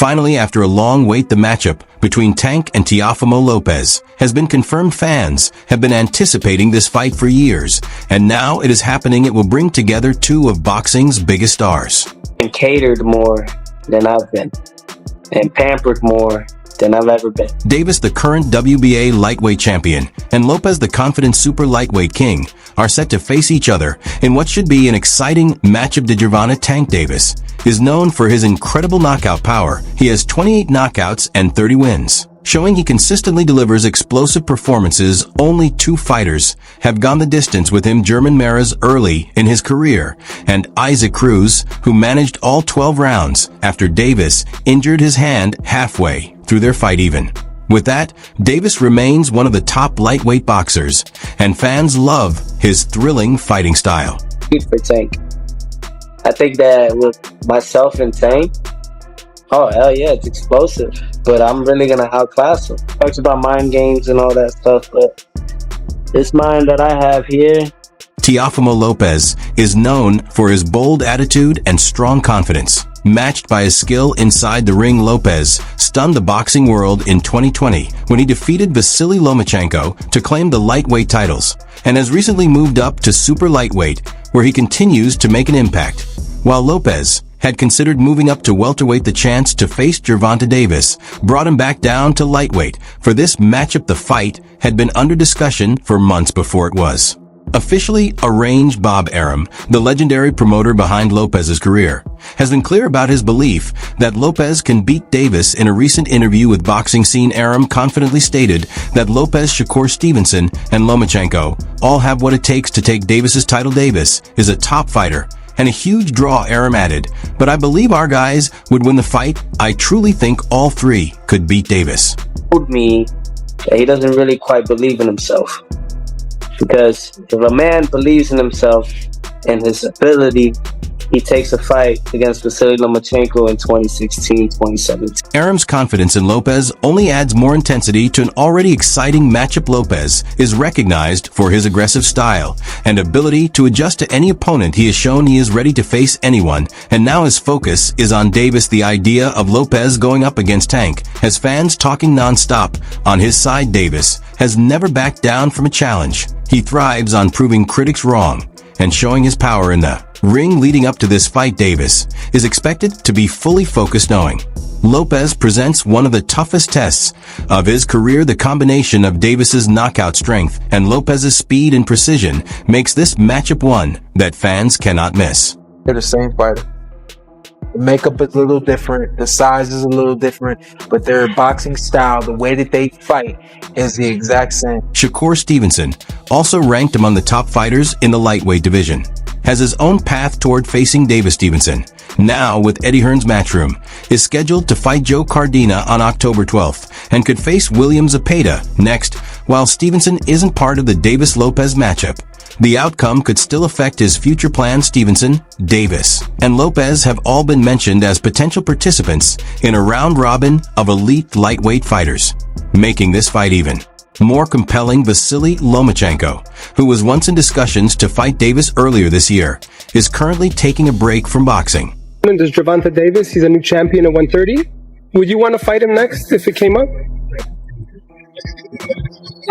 Finally, after a long wait, the matchup between Tank and Teofimo Lopez has been confirmed. Fans have been anticipating this fight for years, and now it is happening. It will bring together two of boxing's biggest stars. And catered more than I've been, and pampered more than I've ever been. Davis, the current WBA lightweight champion, and Lopez, the confident super lightweight king, are set to face each other in what should be an exciting matchup. Gervonta Tank Davis is known for his incredible knockout power. He has 28 knockouts and 30 wins, showing he consistently delivers explosive performances. Only two fighters have gone the distance with him: German Mares early in his career, and Isaac Cruz, who managed all 12 rounds after Davis injured his hand halfway through their fight. Even with that, Davis remains one of the top lightweight boxers, and fans love his thrilling fighting style. For Tank, I think that with myself and Tank, oh hell yeah, it's explosive, but I'm really gonna outclass him. Talks about mind games and all that stuff, but this mind that I have here. Teofimo Lopez is known for his bold attitude and strong confidence. Matched by his skill inside the ring, Lopez stunned the boxing world in 2020 when he defeated Vasiliy Lomachenko to claim the lightweight titles, and has recently moved up to super lightweight, where he continues to make an impact. While Lopez had considered moving up to welterweight, the chance to face Gervonta Davis brought him back down to lightweight. For this matchup, the fight had been under discussion for months before it was officially arranged. Bob Arum, the legendary promoter behind Lopez's career, has been clear about his belief that Lopez can beat Davis. In a recent interview with Boxing Scene, Arum confidently stated that Lopez, Shakur Stevenson, and Lomachenko all have what it takes to take Davis's title. Davis is a top fighter and a huge draw, Arum added, but I believe our guys would win the fight. I truly think all three could beat Davis. Told me that he doesn't really quite believe in himself. Because if a man believes in himself and his ability, he takes a fight against Vasiliy Lomachenko in 2016, 2017. Arum's confidence in Lopez only adds more intensity to an already exciting matchup. Lopez is recognized for his aggressive style and ability to adjust to any opponent. He has shown he is ready to face anyone, and now his focus is on Davis. The idea of Lopez going up against Tank has fans talking non-stop. On his side, Davis has never backed down from a challenge. He thrives on proving critics wrong and showing his power in the ring. Leading up to this fight, Davis is expected to be fully focused, knowing Lopez presents one of the toughest tests of his career. The combination of Davis's knockout strength and Lopez's speed and precision makes this matchup one that fans cannot miss. They're the same fighter. The makeup is a little different, the size is a little different, but their boxing style, the way that they fight, is the exact same. Shakur Stevenson, also ranked among the top fighters in the lightweight division, has his own path toward facing Davis. Stevenson, now with Eddie Hearn's Matchroom, is scheduled to fight Joe Cardina on October 12th and could face William Zepeda next. While Stevenson isn't part of the Davis-Lopez matchup, the outcome could still affect his future plans. Stevenson, Davis, and Lopez have all been mentioned as potential participants in a round robin of elite lightweight fighters, making this fight even more compelling. Vasiliy Lomachenko, who was once in discussions to fight Davis earlier this year, is currently taking a break from boxing. There's Gervonta Davis. He's a new champion at 130. Would you want to fight him next if it came up?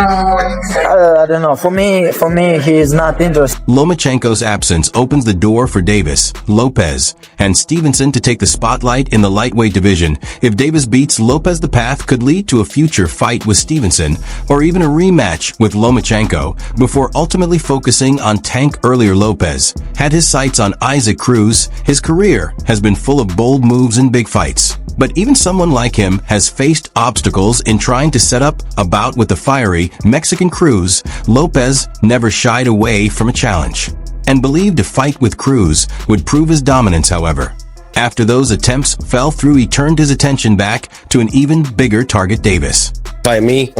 I don't know. For me, he is not interested. Lomachenko's absence opens the door for Davis, Lopez, and Stevenson to take the spotlight in the lightweight division. If Davis beats Lopez, the path could lead to a future fight with Stevenson, or even a rematch with Lomachenko, before ultimately focusing on Tank. Earlier, Lopez had his sights on Isaac Cruz. His career has been full of bold moves and big fights, but even someone like him has faced obstacles in trying to set up a bout with the fiery Mexican Cruz. Lopez never shied away from a challenge and believed a fight with Cruz would prove his dominance. However, after those attempts fell through, he turned his attention back to an even bigger target, Davis. By me,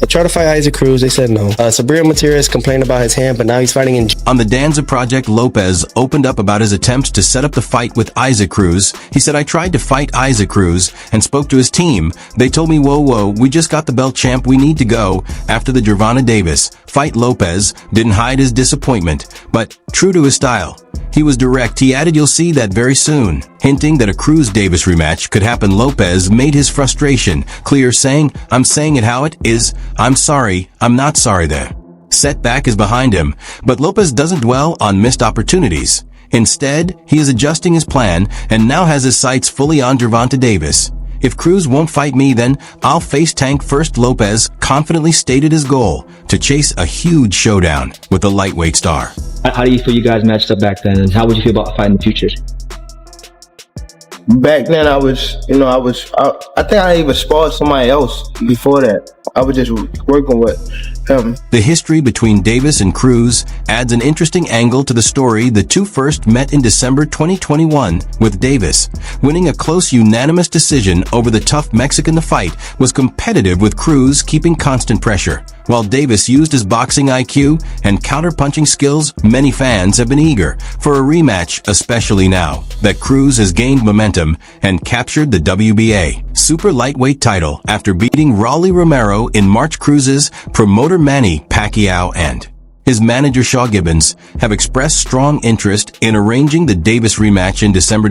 I tried to fight Isaac Cruz. They said no. Sabrina Matias complained about his hand, but now he's fighting in... On the Danza Project, Lopez opened up about his attempts to set up the fight with Isaac Cruz. He said, I tried to fight Isaac Cruz and spoke to his team. They told me, whoa, we just got the belt, champ. We need to go. After the Gervonta Davis fight, Lopez didn't hide his disappointment, but true to his style, he was direct. He added, you'll see that very soon. Hinting that a Cruz-Davis rematch could happen, Lopez made his frustration clear, saying, I'm saying it how it is. I'm sorry. I'm not sorry there. Setback is behind him, but Lopez doesn't dwell on missed opportunities. Instead, he is adjusting his plan and now has his sights fully on Gervonta Davis. If Cruz won't fight me, then I'll face Tank first. Lopez confidently stated his goal to chase a huge showdown with the lightweight star. How do you feel you guys matched up back then, and how would you feel about fighting in the future? Back then, I think I even sparred somebody else before that. I was just working with him. The history between Davis and Cruz adds an interesting angle to the story. The two first met in December 2021, with Davis winning a close unanimous decision over the tough Mexican. The fight was competitive, with Cruz keeping constant pressure, while Davis used his boxing IQ and counter-punching skills. Many fans have been eager for a rematch, especially now that Cruz has gained momentum and captured the WBA super lightweight title after beating Rolly Romero in March. Cruz's promoter Manny Pacquiao and his manager Shaw Gibbons have expressed strong interest in arranging the Davis rematch in December.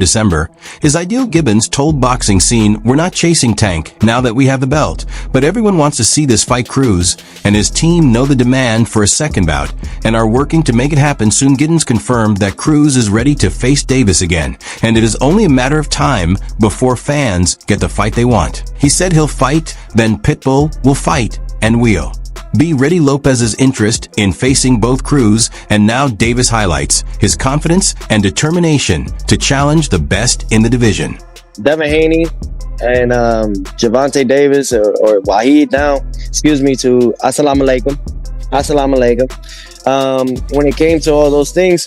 His ideal Gibbons told Boxing Scene, we're not chasing Tank now that we have the belt, but everyone wants to see this fight. Cruz and his team know the demand for a second bout and are working to make it happen soon. Gibbons confirmed that Cruz is ready to face Davis again, and it is only a matter of time before fans get the fight they want. He said he'll fight, then Pitbull will fight, and we'll be ready. Lopez's interest in facing both Cruz and now Davis highlights his confidence and determination to challenge the best in the division. Devin Haney and Gervonta Davis or Wahid now, to Assalamu Alaikum. When it came to all those things,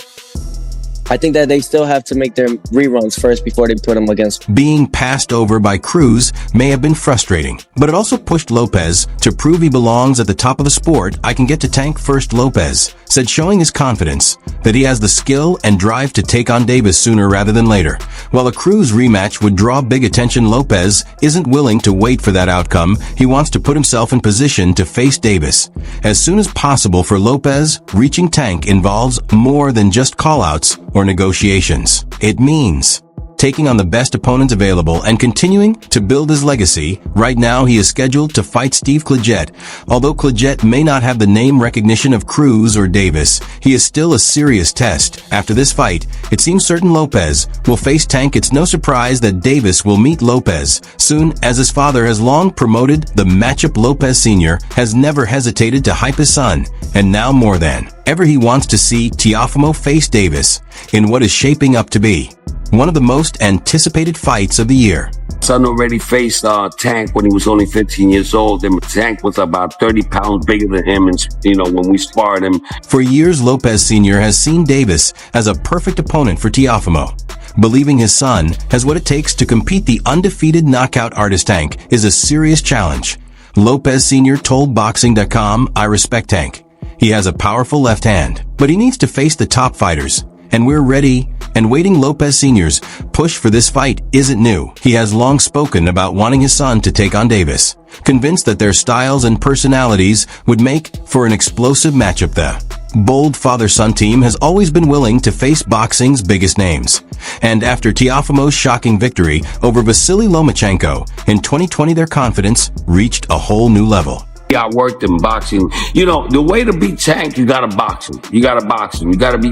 I think that they still have to make their reruns first before they put them against. Being passed over by Cruz may have been frustrating, but it also pushed Lopez to prove he belongs at the top of the sport. I can get to Tank first, Lopez said, showing his confidence that he has the skill and drive to take on Davis sooner rather than later. While a Cruz rematch would draw big attention, Lopez isn't willing to wait for that outcome. He wants to put himself in position to face Davis as soon as possible. For Lopez, reaching Tank involves more than just call-outs or negotiations. It means taking on the best opponents available and continuing to build his legacy. Right now, he is scheduled to fight Steve Cloget. Although Cloget may not have the name recognition of Cruz or Davis, he is still a serious test. After this fight, it seems certain Lopez will face Tank. It's no surprise that Davis will meet Lopez soon, as his father has long promoted the matchup. Lopez Sr. has never hesitated to hype his son, and now more than ever he wants to see Teofimo face Davis in what is shaping up to be one of the most anticipated fights of the year. Son already faced Tank when he was only 15 years old, and Tank was about 30 pounds bigger than him, and when we sparred him. For years, Lopez Sr. has seen Davis as a perfect opponent for Teofimo, believing his son has what it takes to compete. The undefeated knockout artist Tank is a serious challenge. Lopez Sr. told Boxing.com, I respect Tank. He has a powerful left hand, but he needs to face the top fighters, and we're ready and waiting. Lopez Sr.'s push for this fight isn't new. He has long spoken about wanting his son to take on Davis, convinced that their styles and personalities would make for an explosive matchup. The bold father-son team has always been willing to face boxing's biggest names. And after Teofimo's shocking victory over Vasiliy Lomachenko in 2020, their confidence reached a whole new level. I worked in boxing. The way to beat Tank, you gotta box him. You gotta be,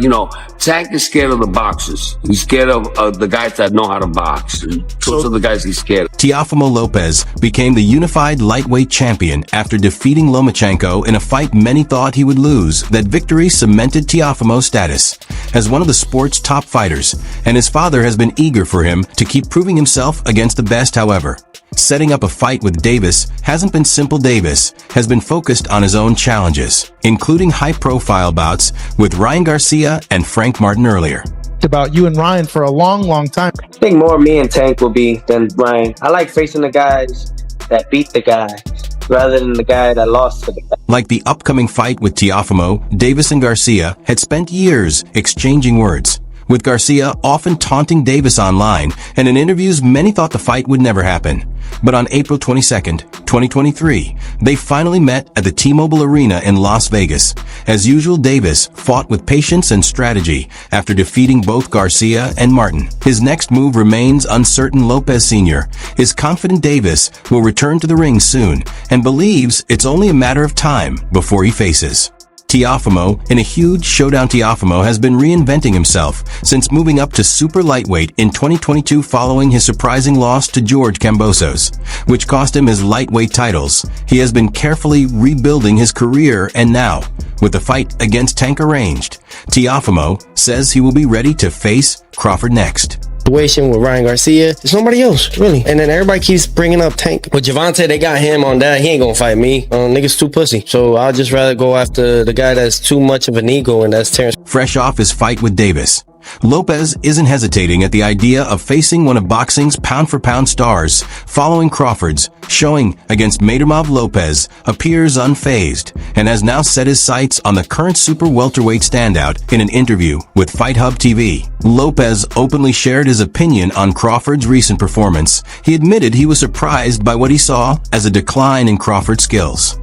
Tank is scared of the boxers. He's scared of the guys that know how to box. Those are the guys he's scared of. Teofimo Lopez became the unified lightweight champion after defeating Lomachenko in a fight many thought he would lose. That victory cemented Teofimo's status as one of the sport's top fighters, and his father has been eager for him to keep proving himself against the best. However, setting up a fight with Davis hasn't been simple. Davis has been focused on his own challenges, including high-profile bouts with Ryan Garcia and Frank Martin earlier. About you and Ryan for a long time. I think more me and Tank will be than Ryan. I like facing the guys that beat the guys. rather than the guy that lost to the guy. Like the upcoming fight with Teofimo, Davis and Garcia had spent years exchanging words, with Garcia often taunting Davis online, and in interviews many thought the fight would never happen. But on April 22nd, 2023, they finally met at the T-Mobile Arena in Las Vegas. As usual, Davis fought with patience and strategy after defeating both Garcia and Martin. His next move remains uncertain. Lopez Sr. is confident Davis will return to the ring soon and believes it's only a matter of time before he faces Teofimo in a huge showdown. Teofimo has been reinventing himself since moving up to super lightweight in 2022 following his surprising loss to George Kambosos, which cost him his lightweight titles. He has been carefully rebuilding his career, and now, with the fight against Tank arranged, Teofimo says he will be ready to face Crawford next. Situation with Ryan Garcia, there's nobody else, really. And then everybody keeps bringing up Tank. With Gervonta, they got him on that. He ain't gonna fight me. Niggas too pussy. So I'll just rather go after the guy that's too much of an ego, and that's Terrence. Fresh off his fight with Davis, Lopez isn't hesitating at the idea of facing one of boxing's pound-for-pound stars. Following Crawford's showing against Madomov, Lopez appears unfazed and has now set his sights on the current super welterweight standout. In an interview with Fight Hub TV, Lopez openly shared his opinion on Crawford's recent performance. He admitted he was surprised by what he saw as a decline in Crawford's skills.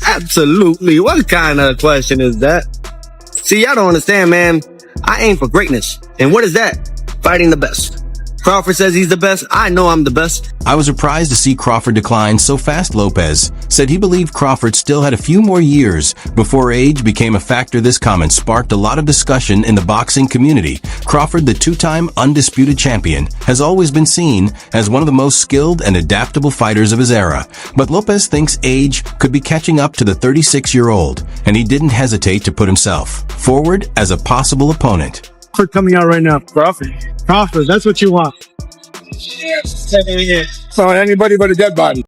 Absolutely. What kind of question is that? See, I don't understand, man. I aim for greatness. And what is that? Fighting the best. Crawford says he's the best. I know I'm the best. I was surprised to see Crawford decline so fast. Lopez said he believed Crawford still had a few more years before age became a factor. This comment sparked a lot of discussion in the boxing community. Crawford, the two-time undisputed champion, has always been seen as one of the most skilled and adaptable fighters of his era. But Lopez thinks age could be catching up to the 36-year-old, and he didn't hesitate to put himself forward as a possible opponent. Crawford coming out right now. Crawford, that's what you want. Oh, anybody but a dead body.